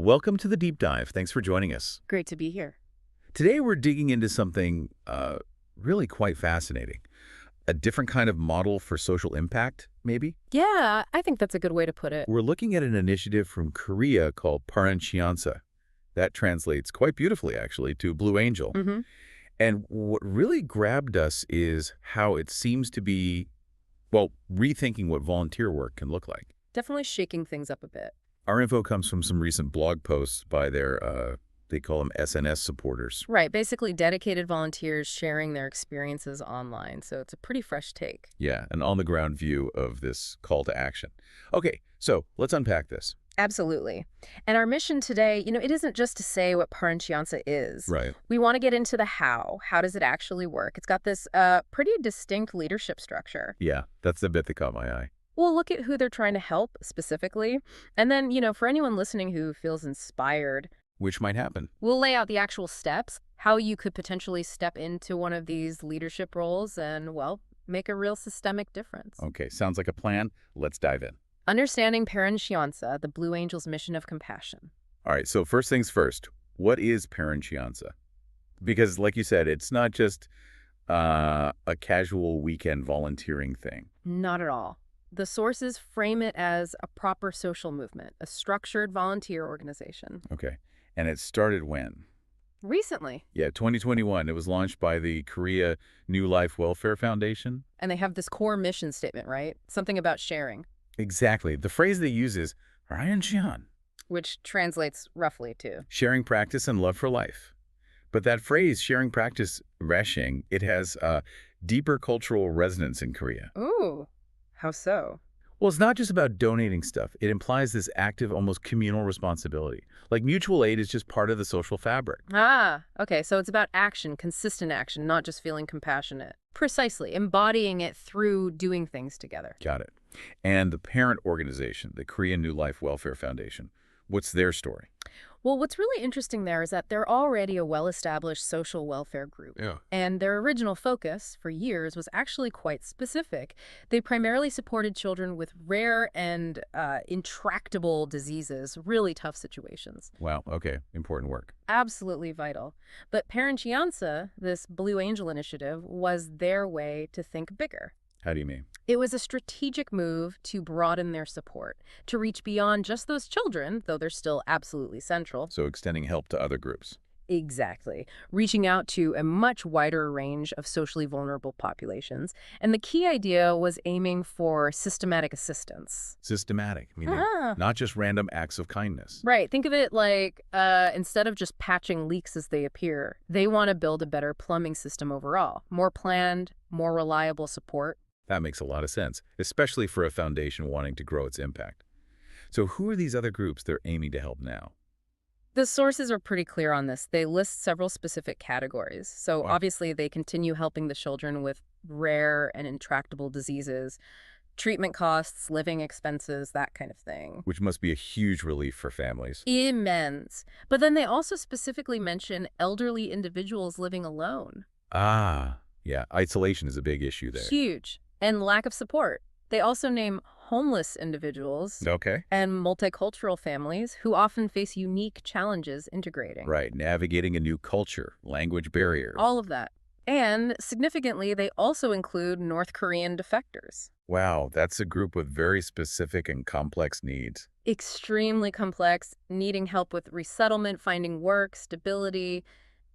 Welcome to the Deep Dive. Thanks for joining us. Great to be here. Today we're digging into something really quite fascinating. A different kind of model for social impact, maybe? Yeah, I think that's a good way to put it. We're looking at an initiative from Korea called Paran천사. That translates quite beautifully, actually, to Blue Angel. Mm-hmm. And what really grabbed us is how it seems to be, well, rethinking what volunteer work can look like. Definitely shaking things up a bit. Our info comes from some recent blog posts by their, they call them SNS supporters. Right, basically dedicated volunteers sharing their experiences online, so it's a pretty fresh take. Yeah, an on-the-ground view of this call to action. Okay, so let's unpack this. Absolutely. And our mission today, it isn't just to say what Paran천사 is. Right. We want to get into the how. How does it actually work? It's got this pretty distinct leadership structure. Yeah, that's the bit that caught my eye. We'll look at who they're trying to help specifically. And then, for anyone listening who feels inspired, Which might happen. we'll lay out the actual steps, how you could potentially step into one of these leadership roles and, well, make a real systemic difference. Okay, sounds like a plan. Let's dive in. Understanding Paran천사, the Blue Angel's mission of compassion. All right, so first things first, what is Paran천사? Because like you said, it's not just a casual weekend volunteering thing. Not at all. The sources frame it as a proper social movement, a structured volunteer organization. Okay, and it started when? Recently. Yeah, 2021. It was launched by the Korea New Life Welfare Foundation. And they have this core mission statement, right? Something about sharing, Exactly. The phrase they use is Paran천, which translates roughly to. sharing practice and love for life. But that phrase, sharing practice, rashing, it has deeper cultural resonance in Korea. Ooh, how so? Well, it's not just about donating stuff. It implies this active, almost communal responsibility. Like mutual aid is just part of the social fabric. Ah, okay, so it's about action, consistent action, not just feeling compassionate. Precisely, embodying it through doing things together. Got it. And the parent organization, the Korean New Life Welfare Foundation, what's their story? Well, what's really interesting there is that they're already a well-established social welfare group. Yeah. And their original focus for years was actually quite specific. They primarily supported children with rare and intractable diseases, really tough situations. Wow, okay, important work. Absolutely vital. But Paran천사, this Blue Angel initiative, was their way to think bigger. How do you mean? It was a strategic move to broaden their support, to reach beyond just those children, though they're still absolutely central. So extending help to other groups. Exactly. Reaching out to a much wider range of socially vulnerable populations. And the key idea was aiming for systematic assistance. Systematic, meaning not just random acts of kindness. Right. Think of it like instead of just patching leaks as they appear, they want to build a better plumbing system overall. More planned, more reliable support. That makes a lot of sense, especially for a foundation wanting to grow its impact. So who are these other groups they're aiming to help now? The sources are pretty clear on this. They list several specific categories. So Wow. obviously they continue helping the children with rare and intractable diseases, treatment costs, living expenses, that kind of thing. Which must be a huge relief for families. Immense. But then they also specifically mention elderly individuals living alone. Ah, yeah, isolation is a big issue there. Huge. And lack of support. They also name homeless individuals Okay. and multicultural families who often face unique challenges integrating. Right, navigating a new culture, language barrier. All of that. And significantly, they also include North Korean defectors. Wow, that's a group with very specific and complex needs. Extremely complex, needing help with resettlement, finding work, stability.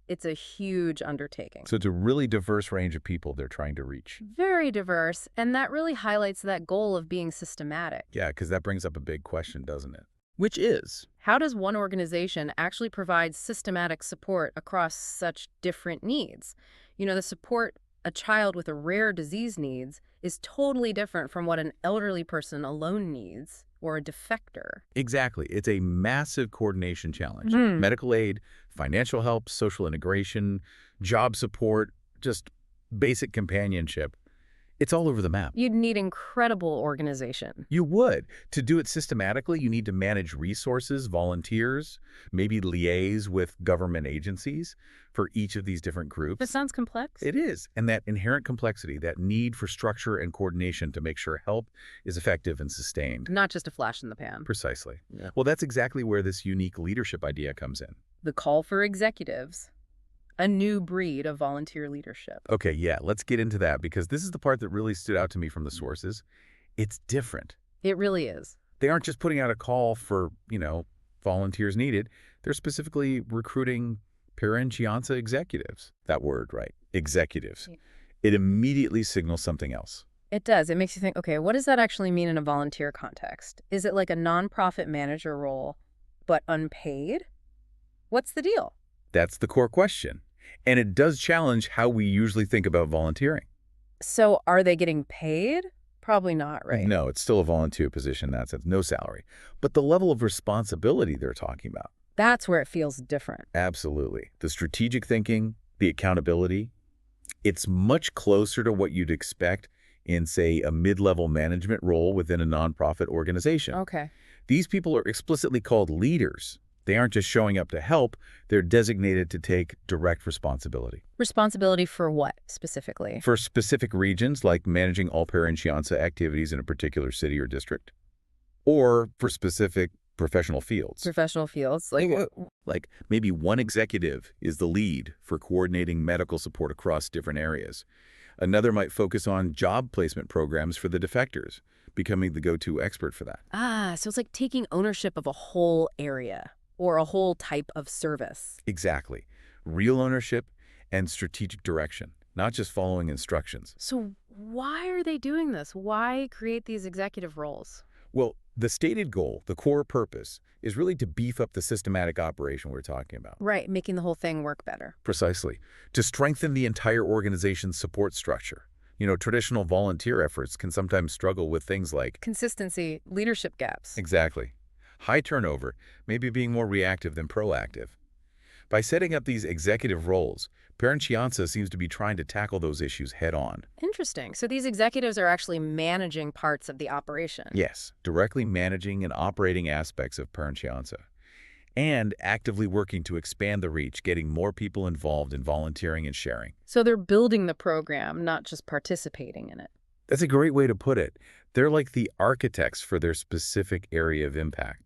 It's a huge undertaking. So it's a really diverse range of people they're trying to reach. Very diverse, and that really highlights that goal of being systematic. Yeah, because that brings up a big question, doesn't it? Which is? How does one organization actually provide systematic support across such different needs? The support a child with a rare disease needs is totally different from what an elderly person alone needs, or a defector. Exactly. It's a massive coordination challenge. Medical aid, financial help, social integration, job support, just basic companionship. It's all over the map. You'd need incredible organization. You would. To do it systematically, you need to manage resources, volunteers, maybe liaise with government agencies for each of these different groups. That sounds complex. It is. And that inherent complexity, that need for structure and coordination to make sure help is effective and sustained. Not just a flash in the pan. Precisely. Yeah. Well, that's exactly where this unique leadership idea comes in. The call for executives. A new breed of volunteer leadership. Okay, yeah, let's get into that because this is the part that really stood out to me from the sources. It's different. It really is. They aren't just putting out a call for, volunteers needed. They're specifically recruiting Paran천사 executives. That word, right? Executives. Yeah. It immediately signals something else. It does. It makes you think, okay, what does that actually mean in a volunteer context? Is it like a nonprofit manager role, but unpaid? What's the deal? That's the core question. And it does challenge how we usually think about volunteering. So are they getting paid? Probably not, right? No, it's still a volunteer position in that sense, no salary. But the level of responsibility they're talking about. That's where it feels different. Absolutely. The strategic thinking, the accountability, it's much closer to what you'd expect in, say, a mid-level management role within a nonprofit organization. Okay. These people are explicitly called leaders. They aren't just showing up to help, they're designated to take direct responsibility. Responsibility for what, specifically? For specific regions, like managing all Paran천사 activities in a particular city or district, or for specific professional fields. Professional fields? Like maybe one executive is the lead for coordinating medical support across different areas. Another might focus on job placement programs for the defectors, becoming the go-to expert for that. So it's like taking ownership of a whole area. Or a whole type of service. Exactly. Real ownership and strategic direction, not just following instructions. So why are they doing this? Why create these executive roles? Well, the stated goal, the core purpose, is really to beef up the systematic operation we're talking about. Right, making the whole thing work better. Precisely. To strengthen the entire organization's support structure. Traditional volunteer efforts can sometimes struggle with things like consistency, leadership gaps. Exactly. High turnover, maybe being more reactive than proactive. By setting up these executive roles, Paran천사 seems to be trying to tackle those issues head-on. Interesting. So these executives are actually managing parts of the operation. Yes, directly managing and operating aspects of Paran천사, and actively working to expand the reach, getting more people involved in volunteering and sharing. So they're building the program, not just participating in it. That's a great way to put it. They're like the architects for their specific area of impact.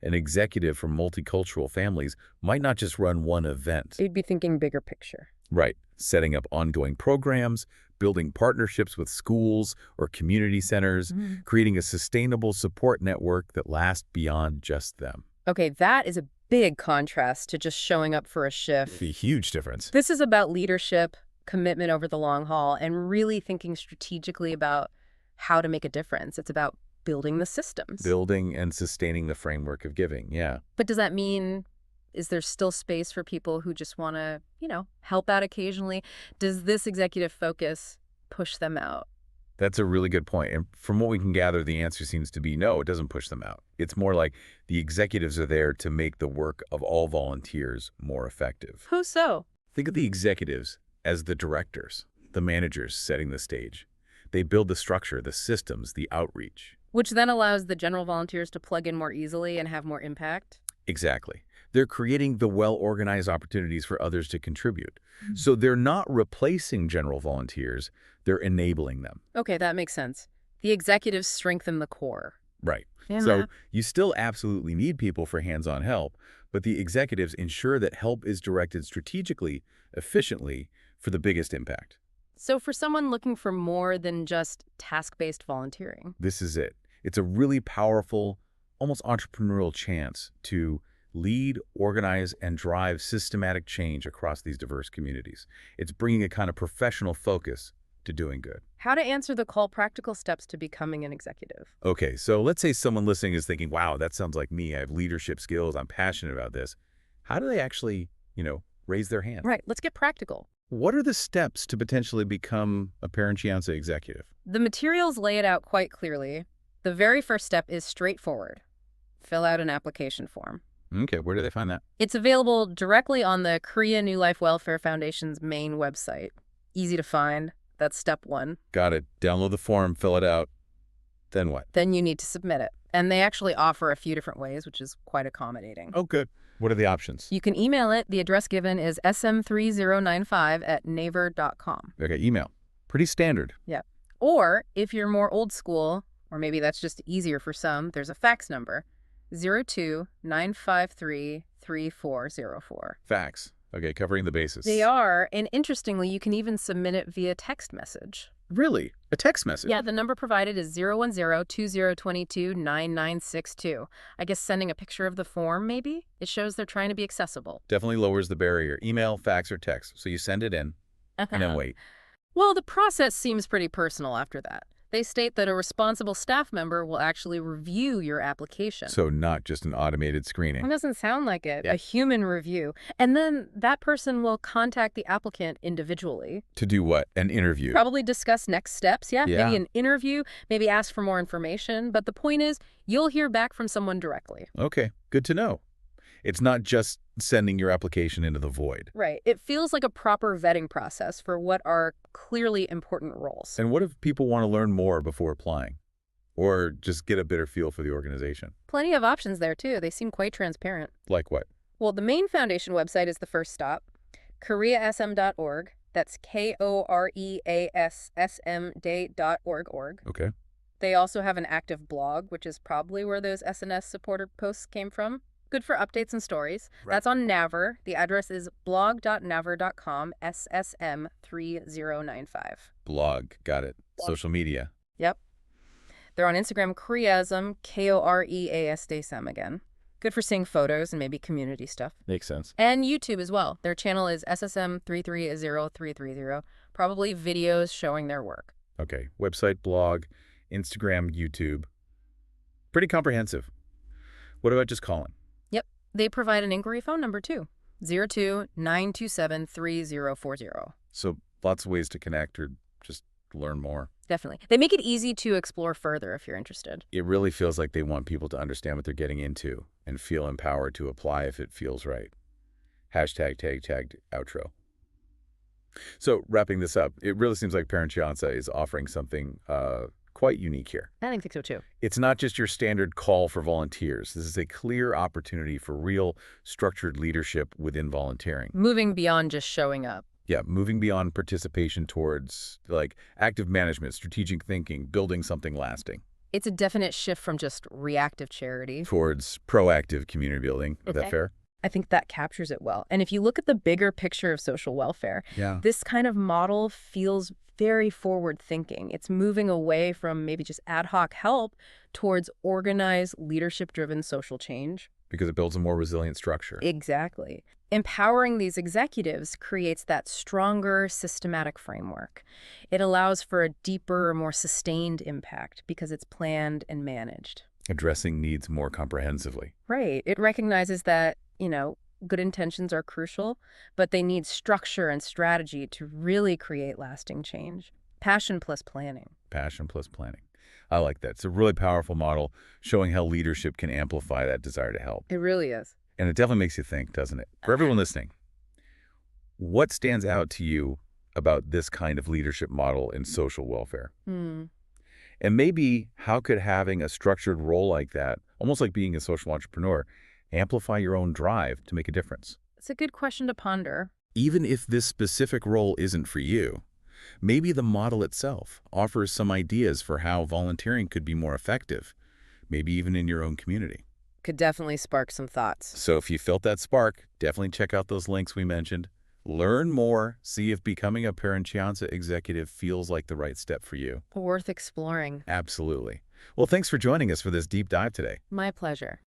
An executive from multicultural families might not just run one event. They'd be thinking bigger picture. Right. Setting up ongoing programs, building partnerships with schools or community centers, creating a sustainable support network that lasts beyond just them. Okay, that is a big contrast to just showing up for a shift. A huge difference. This is about leadership, commitment over the long haul, and really thinking strategically about how to make a difference. It's about building the systems. Building and sustaining the framework of giving, yeah. But does that mean, is there still space for people who just want to, help out occasionally? Does this executive focus push them out? That's a really good point. And from what we can gather, the answer seems to be no, it doesn't push them out. It's more like the executives are there to make the work of all volunteers more effective. Who so? Think of the executives as the directors, the managers setting the stage. They build the structure, the systems, the outreach. Which then allows the general volunteers to plug in more easily and have more impact? Exactly. They're creating the well-organized opportunities for others to contribute. So they're not replacing general volunteers, they're enabling them. Okay, that makes sense. The executives strengthen the core. Right. Yeah. So you still absolutely need people for hands-on help, but the executives ensure that help is directed strategically, efficiently, for the biggest impact. So for someone looking for more than just task-based volunteering. This is it. It's a really powerful, almost entrepreneurial chance to lead, organize, and drive systematic change across these diverse communities. It's bringing a kind of professional focus to doing good. How to answer the call, practical steps to becoming an executive. Okay, so let's say someone listening is thinking, wow, that sounds like me. I have leadership skills. I'm passionate about this. How do they actually, raise their hand? Right, let's get practical. What are the steps to potentially become a Paran천사 executive? The materials lay it out quite clearly. The very first step is straightforward. Fill out an application form. Okay, where do they find that? It's available directly on the Korea New Life Welfare Foundation's main website. Easy to find. That's step one. Got it. Download the form, fill it out. Then what? Then you need to submit it. And they actually offer a few different ways, which is quite accommodating. Oh, good. What are the options? You can email it. The address given is sm3095@naver.com. Okay, email. Pretty standard. Yeah. Or if you're more old school, or maybe that's just easier for some, there's a fax number, 02-953-3404. Fax. Okay, covering the bases. They are, and interestingly, you can even submit it via text message. Really? A text message? Yeah, the number provided is 010-2022-9962. I guess sending a picture of the form, maybe? It shows they're trying to be accessible. Definitely lowers the barrier. Email, fax, or text. So you send it in, and then wait. Well, the process seems pretty personal after that. They state that a responsible staff member will actually review your application. So not just an automated screening. It doesn't sound like it. Yeah. A human review. And then that person will contact the applicant individually. To do what? An interview? Probably discuss next steps, yeah? Yeah. Maybe an interview, maybe ask for more information. But the point is, you'll hear back from someone directly. Okay, good to know. It's not just sending your application into the void. Right. It feels like a proper vetting process for what are clearly important roles. And what if people want to learn more before applying? Or just get a better feel for the organization? Plenty of options there, too. They seem quite transparent. Like what? Well, the main foundation website is the first stop, koreasm.org. That's KOREASSM.org. Okay. They also have an active blog, which is probably where those SNS supporter posts came from. Good for updates and stories. Right. That's on Naver. The address is blog.naver.com, SSM3095. Blog. Got it. Blog. Social media. Yep. They're on Instagram, Koreasm, KOREASDSM again. Good for seeing photos and maybe community stuff. Makes sense. And YouTube as well. Their channel is SSM330330. Probably videos showing their work. Okay. Website, blog, Instagram, YouTube. Pretty comprehensive. What about just calling? Yep. They provide an inquiry phone number too. 02-927-3040. So lots of ways to connect or just learn more. Definitely. They make it easy to explore further if you're interested. It really feels like they want people to understand what they're getting into and feel empowered to apply if it feels right. Hashtag tagged outro. So wrapping this up, it really seems like Paranchiansa is offering something quite unique here. I think so too. It's not just your standard call for volunteers. This is a clear opportunity for real structured leadership within volunteering. Moving beyond just showing up. Yeah, moving beyond participation towards like active management, strategic thinking, building something lasting. It's a definite shift from just reactive charity. Towards proactive community building. Is that fair? I think that captures it well. And if you look at the bigger picture of social welfare, Yeah. this kind of model feels very forward-thinking. It's moving away from maybe just ad hoc help towards organized, leadership-driven social change. Because it builds a more resilient structure. Exactly. Empowering these executives creates that stronger, systematic framework. It allows for a deeper, more sustained impact because it's planned and managed. Addressing needs more comprehensively. Right. It recognizes that, good intentions are crucial, but they need structure and strategy to really create lasting change. Passion plus planning. Passion plus planning. I like that. It's a really powerful model showing how leadership can amplify that desire to help. It really is. And it definitely makes you think, doesn't it? For everyone listening, what stands out to you about this kind of leadership model in social welfare? And maybe how could having a structured role like that, almost like being a social entrepreneur, amplify your own drive to make a difference? It's a good question to ponder. Even if this specific role isn't for you, maybe the model itself offers some ideas for how volunteering could be more effective, maybe even in your own community. Could definitely spark some thoughts. So if you felt that spark, definitely check out those links we mentioned. Learn more, see if becoming a Paranchiansa executive feels like the right step for you. Worth exploring. Absolutely. Well, thanks for joining us for this deep dive today. My pleasure.